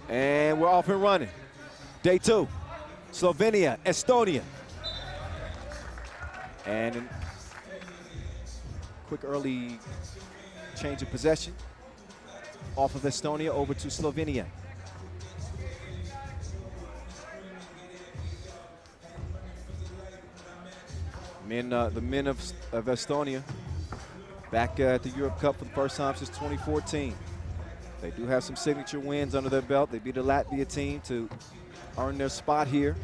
And we're off and running. Day 2, Slovenia, Estonia. And a quick early change of possession. Off of Estonia over to Slovenia. The men of Estonia back at the Europe Cup for the first time since 2014. They do have some signature wins under their belt. They beat a Latvia team to earn their spot here.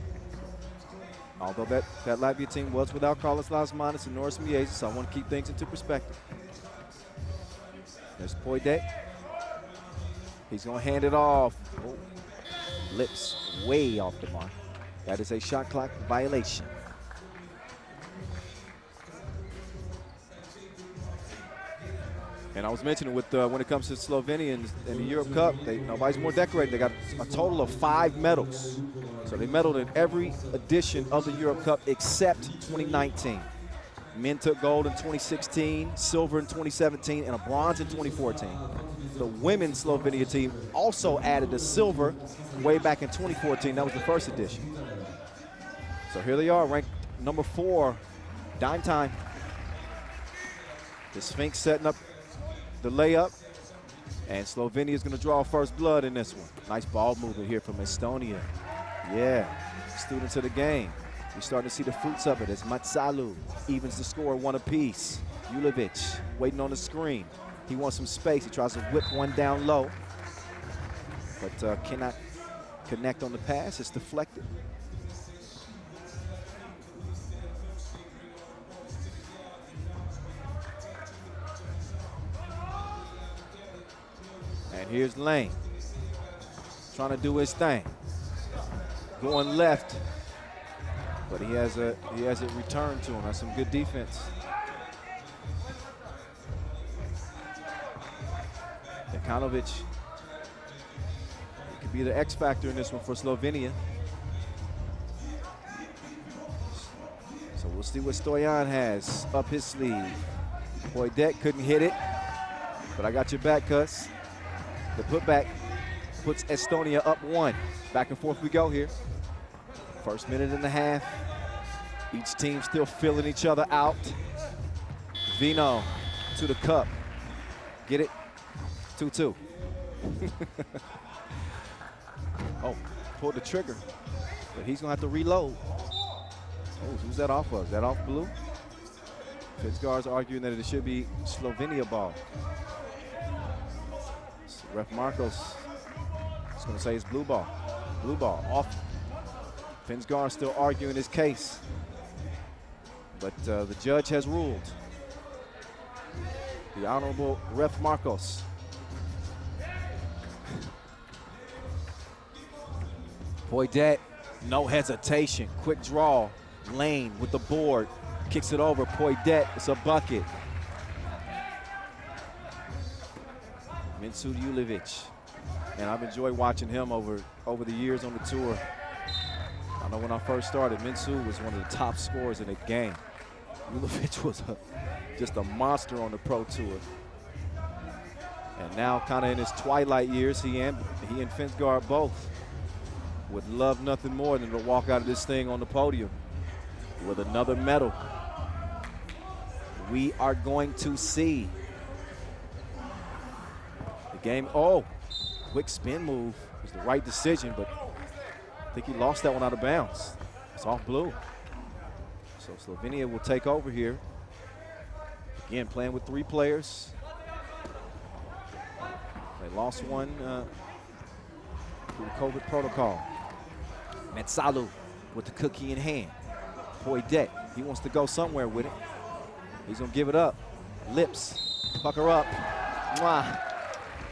Although that Latvia team was without Carlos Lasmanis and Norris Miezes, so I want to keep things into perspective. There's Poidet. He's going to hand it off. Oh, lips way off the mark. That is a shot clock violation. And I was mentioning with when it comes to Slovenia in the Europe Cup, nobody's more decorated. They got a total of 5 medals. So they medaled in every edition of the Europe Cup except 2019. Men took gold in 2016, silver in 2017, and a bronze in 2014. The women's Slovenia team also added a silver way back in 2014. That was the first edition. So here they are, ranked number 4, dime time. The Sphinx setting up the layup, and Slovenia is going to draw first blood in this one. Nice ball movement here from Estonia. Yeah, students of the game. We're starting to see the fruits of it as Matsalu evens the score 1 apiece. Julevic waiting on the screen. He wants some space. He tries to whip one down low, but cannot connect on the pass. It's deflected. And here's Lane, trying to do his thing. Going left, but he has it returned to him. That's some good defense. Dekanovic, he could be the X factor in this one for Slovenia. So we'll see what Stoyan has up his sleeve. Poidet couldn't hit it, but I got your back, cuz. The putback puts Estonia up 1. Back and forth we go here. First minute and a half. Each team still filling each other out. Vino to the cup. Get it? 2-2. Oh, pulled the trigger. But he's going to have to reload. Oh, who's that off of? Is that off blue? Fitzgar's arguing that it should be Slovenia ball. So Ref Marcos is going to say it's blue ball. Blue ball off. Finsgar still arguing his case. But the judge has ruled. The Honorable Ref Marcos. Poidet, no hesitation. Quick draw. Lane with the board. Kicks it over. Poidet, it's a bucket. Minsud Julevic. And I've enjoyed watching him over the years on the tour. I know when I first started, Minsud was one of the top scorers in the game. Julevic was just a monster on the Pro Tour. And now kind of in his twilight years, he and Finsgar both would love nothing more than to walk out of this thing on the podium with another medal. We are going to see the game. Oh, quick spin move. It was the right decision, but I think he lost that one out of bounds. It's off blue. So Slovenia will take over here. Again, playing with 3 players. They lost one through the COVID protocol. Metsalu with the cookie in hand. Poidet, he wants to go somewhere with it. He's gonna give it up. Lips, pucker up. Mwah.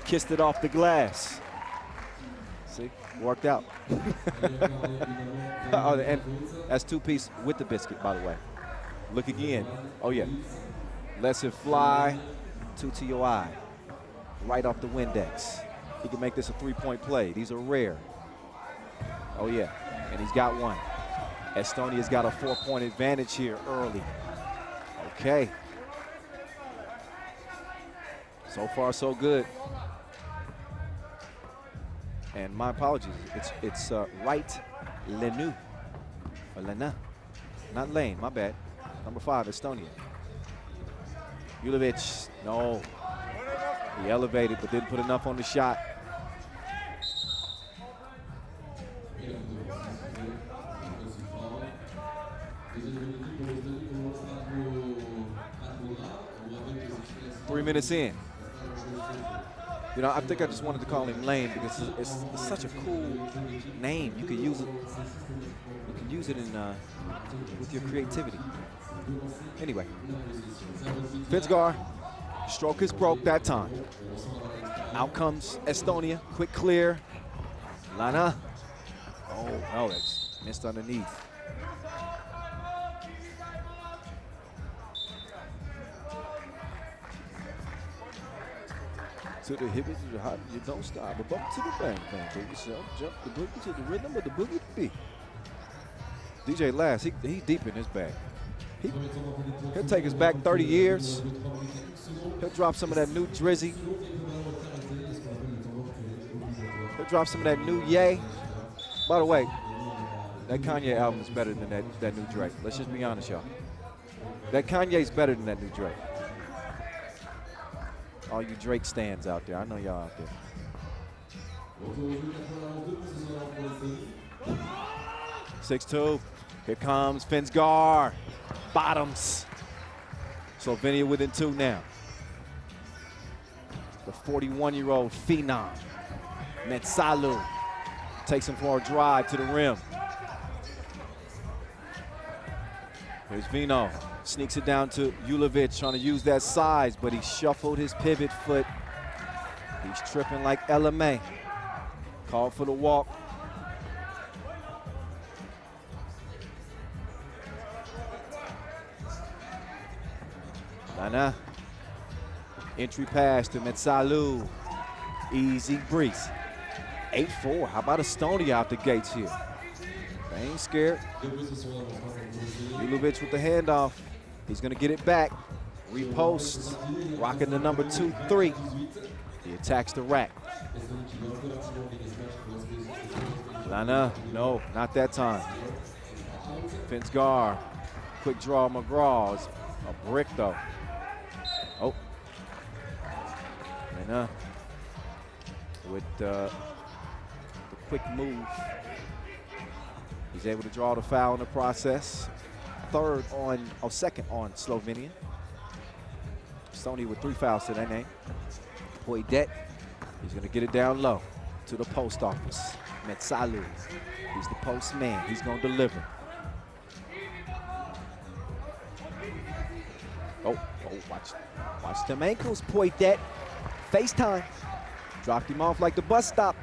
Kissed it off the glass. See, worked out. Oh, and that's 2-piece with the biscuit, by the way. Look again. Oh yeah. Lets it fly. 2 to your eye. Right off the Windex. He can make this a 3-point play. These are rare. Oh yeah, and he's got one. Estonia's got a 4-point advantage here early. Okay. So far, so good. And my apologies, it's right Lenu, or Lena, not Lane, my bad. Number 5, Estonia. Julovic, no. He elevated, but didn't put enough on the shot. Three minutes in. You know, I think I just wanted to call him Lane because it's such a cool name. You can use it. You can use it in with your creativity. Anyway, Fitzgar, stroke is broke that time. Out comes Estonia, quick clear. Lana. Oh no, that's missed underneath. To the hip, to the hop, you don't stop. A bump to the bang, bang, bang yourself. Jump the boogie to the rhythm of the boogie beat. DJ Last, he's deep in his bag. He'll take us back 30 years. He'll drop some of that new Drizzy. He'll drop some of that new Ye. By the way, that Kanye album is better than that new Drake. Let's just be honest, y'all. That Kanye's better than that new Drake. All you Drake stands out there, I know y'all out there. 6-2, here comes Finsgar. Bottoms. Slovenia within 2 now. The 41-year-old phenom, Metsalu, takes him for a drive to the rim. Here's Vino. Sneaks it down to Julovic, trying to use that size, but he shuffled his pivot foot. He's tripping like LMA. Called for the walk. Nana. Entry pass to Metsalu. Easy breeze. 8-4. How about Estonia out the gates here? They ain't scared. Julovic with the handoff. He's going to get it back. Repost. Rocking the number 2-3. He attacks the rack. Lana, no, not that time. Finsgar. Quick draw McGraw. It's a brick though. Oh. Lana with the quick move. He's able to draw the foul in the process. Second on Slovenia. Estonia with 3 fouls to their name. Poidet, he's going to get it down low to the post office. Metsalu, he's the postman. He's going to deliver. Oh, watch them ankles, Poidet. FaceTime. Dropped him off like the bus stop.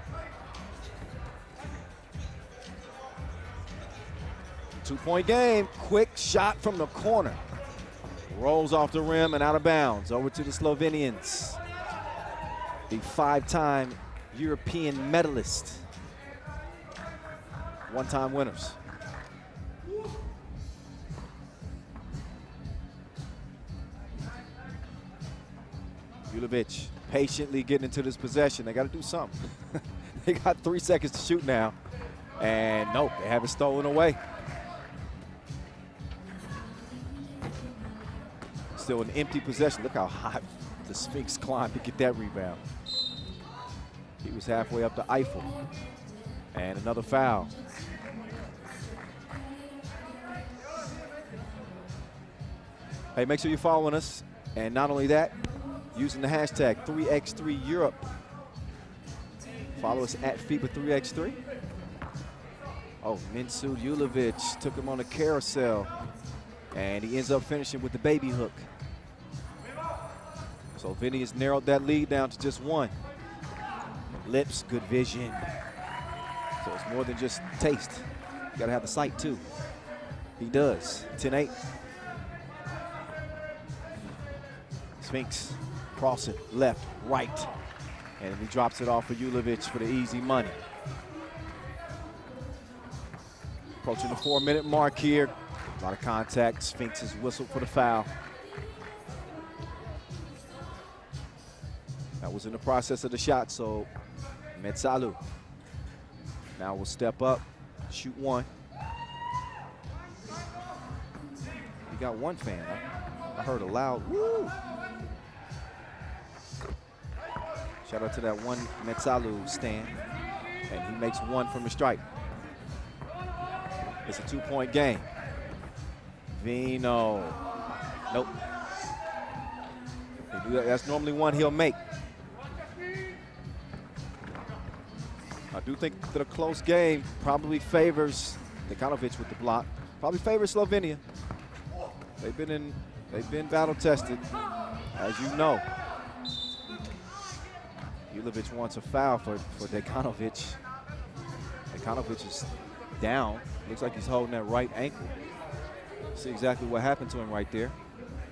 2-point game. Quick shot from the corner. Rolls off the rim and out of bounds. Over to the Slovenians. The 5-time European medalist. 1-time winners. Julovic patiently getting into this possession. They got to do something. They got 3 seconds to shoot now. And nope, they have it stolen away. Still an empty possession. Look how high the Sphinx climbed to get that rebound. He was halfway up the Eiffel. And another foul. Hey, make sure you're following us. And not only that, using the hashtag 3x3 Europe. Follow us at FIBA 3x3. Oh, Minsud Julovic took him on a carousel. And he ends up finishing with the baby hook. Slovenia's narrowed that lead down to just 1. Lips, good vision. So it's more than just taste. You gotta have the sight too. He does. 10-8. Sphinx crossing left, right. And he drops it off for Julovic for the easy money. Approaching the 4-minute mark here. A lot of contact. Sphinx is whistled for the foul. That was in the process of the shot, so Metsalu Now we'll step up, shoot one. You got one fan. I heard a loud woo. Shout out to that one Metsalu stand. And he makes one from the stripe. It's a 2-point game. Vino. Nope. That's normally one he'll make. I do think that a close game probably favors Dekanovic with the block. Probably favors Slovenia. They've been battle tested, as you know. Julovic wants a foul for Dekanovic. Dekanovic is down. Looks like he's holding that right ankle. See exactly what happened to him right there.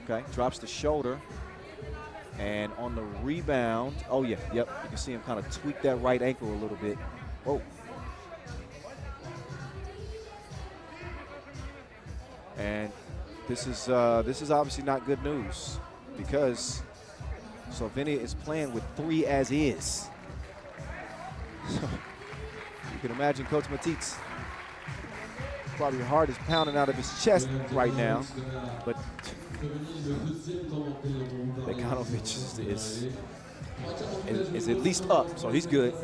Okay, drops the shoulder. And on the rebound, oh yeah, yep, you can see him kind of tweak that right ankle a little bit. Whoa. And this is obviously not good news because Slovenia is playing with 3 as is. So you can imagine Coach Matit's probably heart is pounding out of his chest right now, but Dekanovic is at least up, so he's good.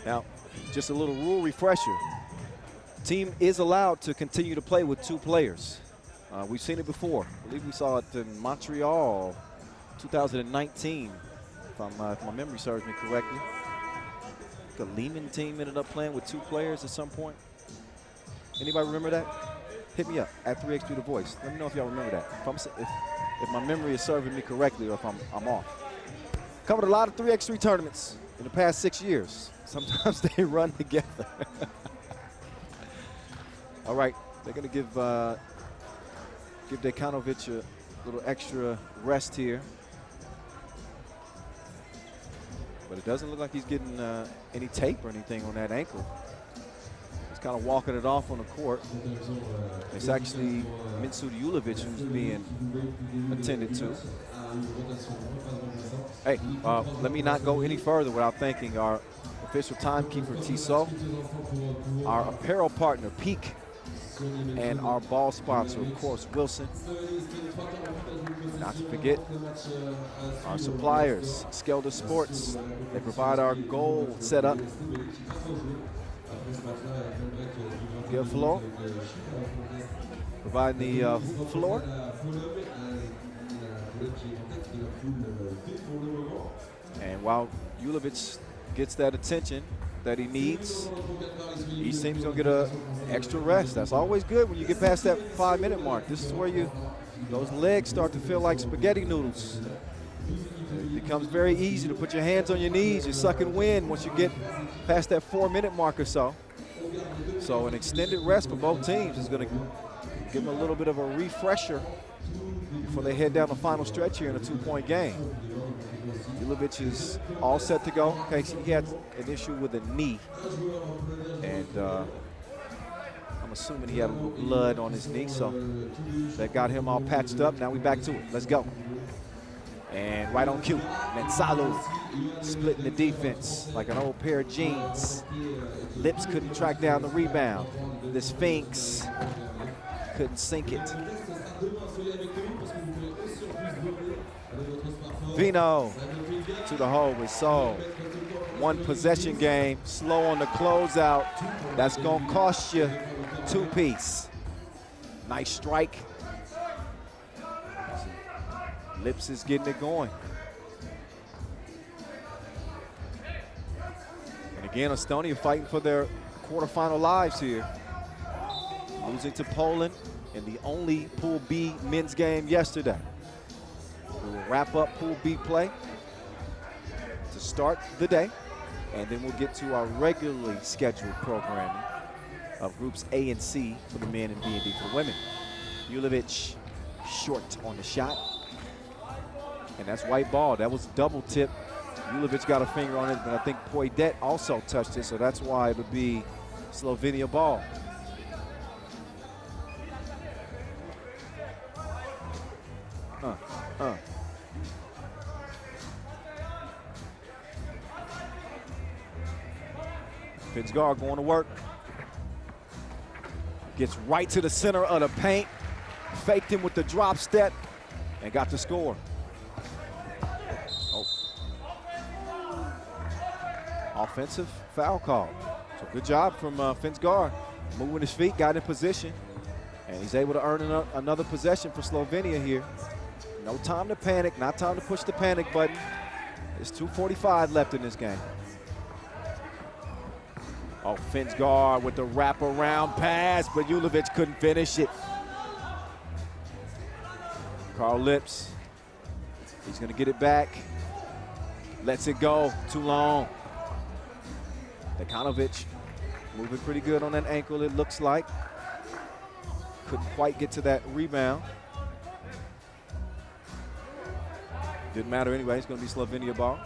Now, just a little rule refresher. The team is allowed to continue to play with 2 players. We've seen it before. I believe we saw it in Montreal, 2019, if my memory serves me correctly. The Lehman team ended up playing with 2 players at some point. Anybody remember that? Hit me up at 3x3 The Voice. Let me know if y'all remember that. If my memory is serving me correctly or if I'm off. Covered a lot of 3x3 tournaments in the past 6 years. Sometimes they run together. All right, they're going to give Dekanovic a little extra rest here. But it doesn't look like he's getting any tape or anything on that ankle. He's kind of walking it off on the court. It's actually Minsud Julovic who's being attended to. Hey, let me not go any further without thanking our official timekeeper, Tissot, our apparel partner, Peak, and our ball sponsor, of course, Wilson. Not to forget our suppliers, Skelder Sports. They provide our goal setup. Give floor. Provide the hoop floor. And while Julovic gets that attention that he needs, each team's gonna get an extra rest. That's always good when you get past that 5-minute mark. This is where those legs start to feel like spaghetti noodles. It becomes very easy to put your hands on your knees. You're sucking wind once you get past that 4-minute mark or so. So an extended rest for both teams is gonna give them a little bit of a refresher before they head down the final stretch here in a 2-point game. Julovic is all set to go. Okay, so he had an issue with a knee, and I'm assuming he had a little blood on his knee, so that got him all patched up. Now we back to it. Let's go. And right on cue, Metsalu splitting the defense like an old pair of jeans. Lips couldn't track down the rebound. The Sphinx couldn't sink it. Vino to the hole with Sol. 1 possession game, slow on the closeout. That's gonna cost you 2-piece. Nice strike. Lips is getting it going. And again, Estonia fighting for their quarterfinal lives here. Losing to Poland in the only Pool B men's game yesterday. We will wrap up Pool B play to start the day, and then we'll get to our regularly scheduled programming of groups A and C for the men and B and D for the women. Julovic short on the shot, and that's white ball. That was double tip. Julovic got a finger on it, but I think Poidet also touched it, so that's why it would be Slovenia ball. Fitzgar going to work. Gets right to the center of the paint. Faked him with the drop step and got the score. Oh. Offensive foul call. So good job from Fitzgar. Moving his feet, got in position. And he's able to earn another possession for Slovenia here. No time to panic, not time to push the panic button. There's 2:45 left in this game. Oh, Fitzgar with the wraparound pass, but Julovic couldn't finish it. Carl Lips, he's gonna get it back. Lets it go, too long. Dekanovic moving pretty good on that ankle, it looks like. Couldn't quite get to that rebound. Didn't matter anyway, it's gonna be Slovenia ball.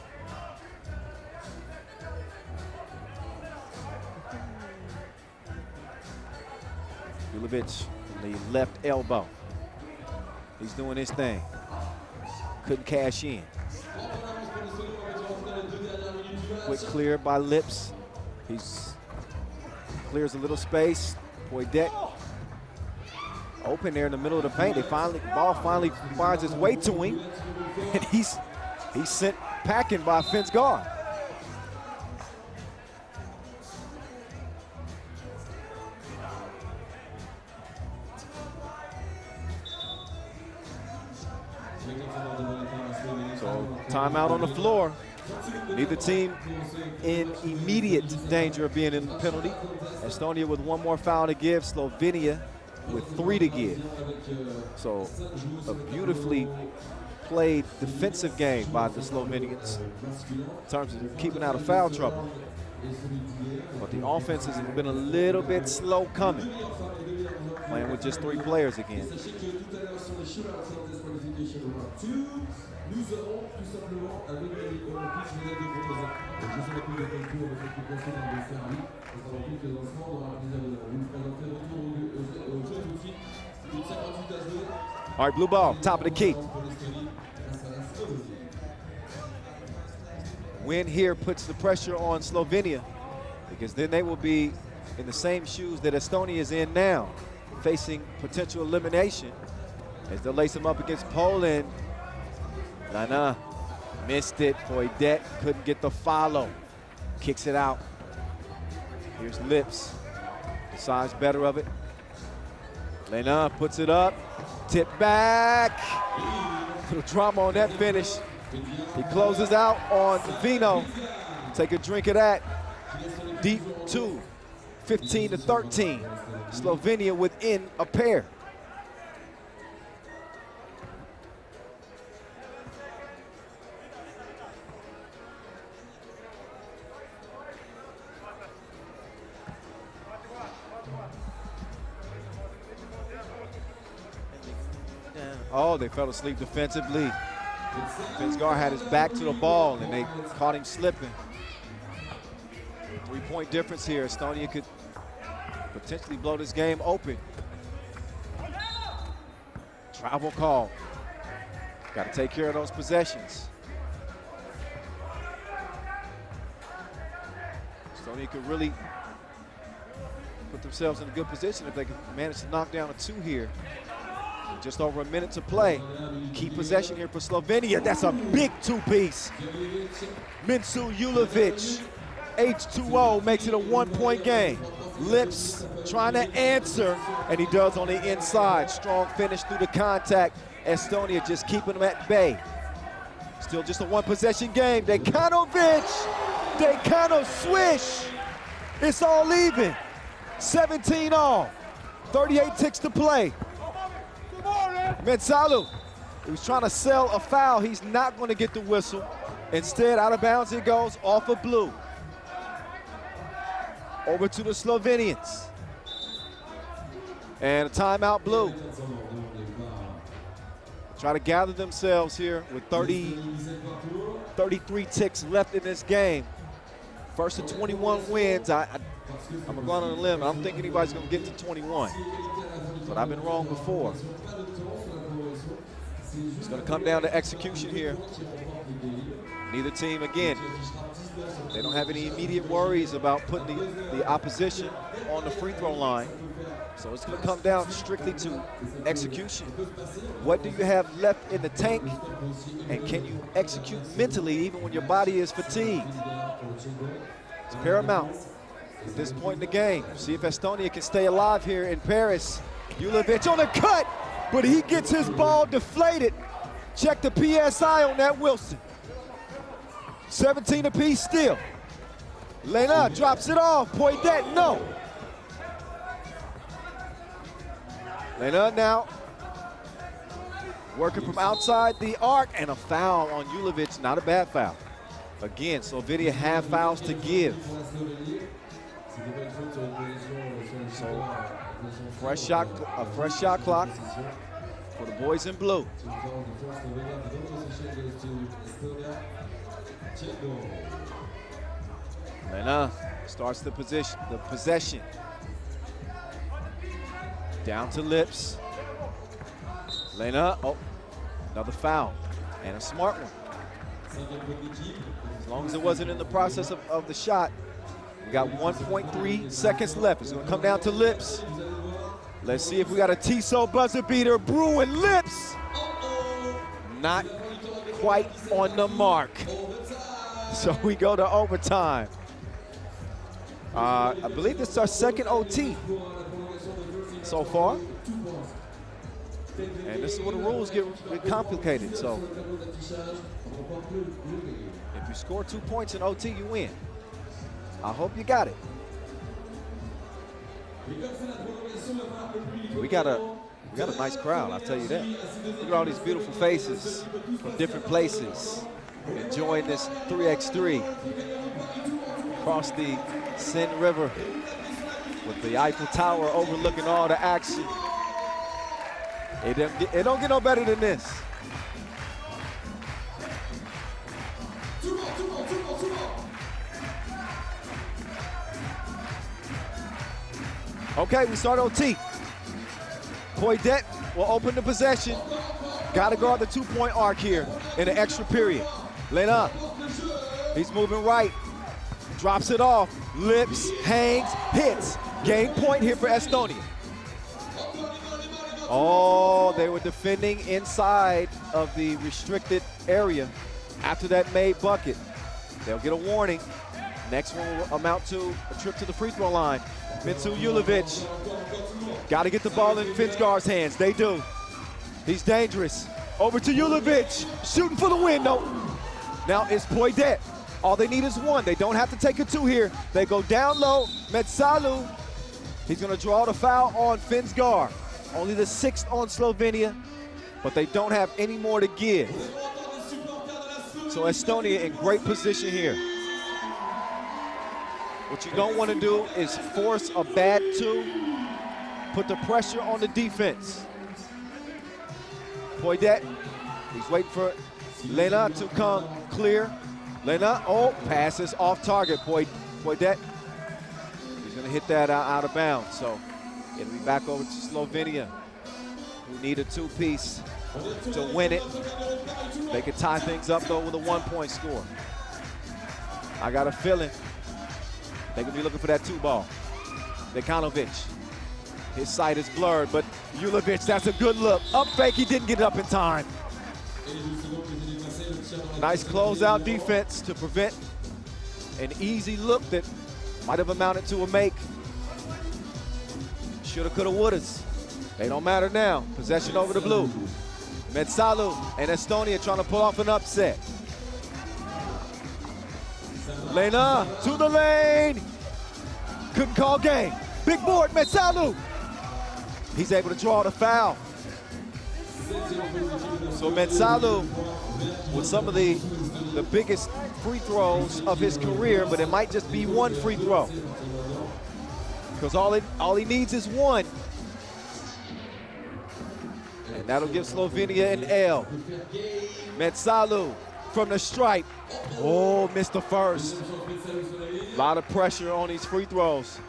Julovic, the left elbow. He's doing his thing. Couldn't cash in. Quick clear by Lips. He's clears a little space. Poidek open there in the middle of the paint. The ball finally finds its way to him, and he's sent packing by Fitzgar. So timeout on the floor. Neither team in immediate danger of being in the penalty. Estonia with one more foul to give. Slovenia with 3 to give. So a beautifully played defensive game by the Slovenians in terms of keeping out of foul trouble. But the offense has been a little bit slow coming, playing with just 3 players again. All right, blue ball, top of the key. Win here puts the pressure on Slovenia, because then they will be in the same shoes that Estonia is in now, facing potential elimination as they'll lace them up against Poland. Lana missed it. Poidek couldn't get the follow. Kicks it out. Here's Lips. Decides better of it. Lena puts it up. Tip back. Little drama on that finish. He closes out on Vino. Take a drink of that. Deep 2, 15-13. Slovenia within a pair. Oh, they fell asleep defensively. Fitzgar had his back to the ball, and they caught him slipping. 3-point difference here. Estonia could potentially blow this game open. Travel call. Got to take care of those possessions. Estonia could really put themselves in a good position if they could manage to knock down a 2 here. Just over a minute to play. Key possession here for Slovenia. That's a big 2-piece. Minsu Julovic, H2O, makes it a 1-point game. Lips trying to answer, and he does on the inside. Strong finish through the contact. Estonia just keeping them at bay. Still just a 1-possession game. Dekanovic, swish. It's all even. 17 all. 38 ticks to play. Metsalu, he was trying to sell a foul. He's not going to get the whistle. Instead, out of bounds it goes off of blue. Over to the Slovenians. And a timeout blue. Try to gather themselves here with 33 ticks left in this game. First of 21 wins. I'm going on a limb. I don't think anybody's going to get to 21. But I've been wrong before. It's going to come down to execution here. Neither team, again, they don't have any immediate worries about putting the opposition on the free throw line. So it's going to come down strictly to execution. What do you have left in the tank? And can you execute mentally even when your body is fatigued? It's paramount at this point in the game. See if Estonia can stay alive here in Paris. Julovic on the cut, but he gets his ball deflated. Check the PSI on that Wilson. 17 apiece still. Lena drops it off. Poidet, no. Lena now working from outside the arc, and a foul on Julovic. Not a bad foul. Again, Slovenia have fouls to give. So a fresh shot clock for the boys in blue. Lena starts the possession. Down to Lips. Lena, oh, another foul, and a smart one. As long as it wasn't in the process of the shot. We got 1.3 seconds left. It's gonna come down to Lips. Let's see if we got a Tissot buzzer beater brewing. Lips, not quite on the mark. So we go to overtime. I believe this is our second OT so far. And this is where the rules get complicated. So if you score 2 points in OT, you win. I hope you got it. We got a nice crowd, I'll tell you that. Look at all these beautiful faces from different places enjoying this 3x3 across the Seine River with the Eiffel Tower overlooking all the action. It don't get no better than this. Okay, we start OT. Poidet will open the possession. Got to guard the 2-point arc here in the extra period. Lena, he's moving right. Drops it off. Lips, hangs, hits. Game point here for Estonia. Oh, they were defending inside of the restricted area after that made bucket. They'll get a warning. Next one will amount to a trip to the free throw line. Mitsu Julovic. Got to get the ball in Finsgar's hands. They do. He's dangerous. Over to Julovic. Shooting for the win, though. Now it's Poidet. All they need is one. They don't have to take a two here. They go down low. Metsalu. He's going to draw the foul on Finsgar. Only the 6th on Slovenia, but they don't have any more to give. So Estonia in great position here. What you don't want to do is force a bad two, put the pressure on the defense. Poidet, he's waiting for Lena to come clear. Lena, oh, passes off target. Poidet, he's going to hit that out of bounds. So it'll be back over to Slovenia, who need a two-piece to win it. They could tie things up, though, with a 1-point score. I got a feeling they're going to be looking for that two ball. Dekanovic, his sight is blurred, but Julovic, that's a good look. Up fake, he didn't get it up in time. Nice closeout defense to prevent an easy look that might have amounted to a make. Shoulda, coulda, wouldas. They don't matter now. Possession over the blue. Metsalu and Estonia trying to pull off an upset. Lena to the lane. Couldn't call game. Big board, Metsalu. He's able to draw the foul. So Metsalu with some of the biggest free throws of his career, but it might just be one free throw. Because all he needs is one. And that'll give Slovenia an L. Metsalu from the stripe. Oh, missed the first. A lot of pressure on these free throws.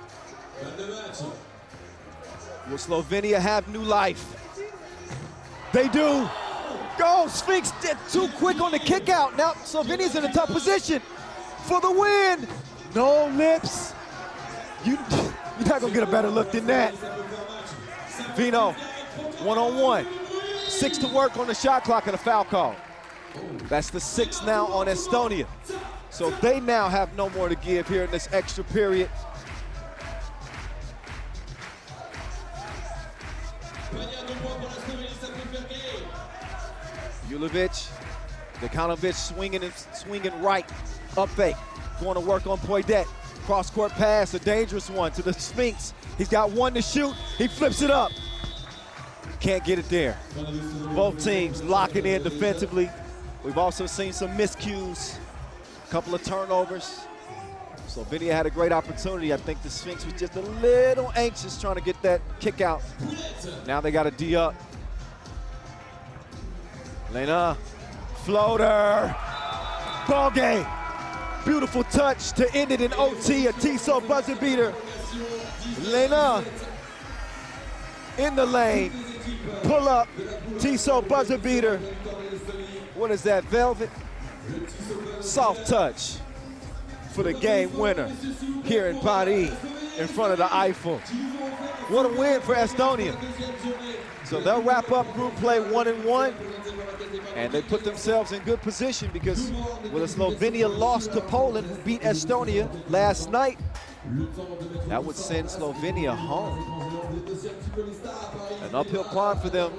Will Slovenia have new life? They do. go. Sphinx did too quick on the kick out. Now Slovenia's in a tough position for the win. No lips. You're not gonna get a better look than that. Vino, one-on-one. 6 to work on the shot clock and a foul call. That's the 6 now on Estonia. So they now have no more to give here in this extra period. Julevic, Dekanovic swinging right, up fake, going to work on Poidet. Cross-court pass, a dangerous one to the Sphinx. He's got one to shoot, he flips it up. Can't get it there. Both teams locking in defensively. We've also seen some miscues, a couple of turnovers. Slovenia had a great opportunity. I think the Sphinx was just a little anxious trying to get that kick out. Now they got a D up. Lena, floater, ball game. Beautiful touch to end it in OT, a Tissot buzzer beater. Lena in the lane, pull up, Tissot buzzer beater. What is that, Velvet? Soft touch for the game winner here in Paris in front of the Eiffel. What a win for Estonia. So they'll wrap up group play 1-1, and they put themselves in good position because with a Slovenia loss to Poland, who beat Estonia last night, that would send Slovenia home. An uphill climb for them.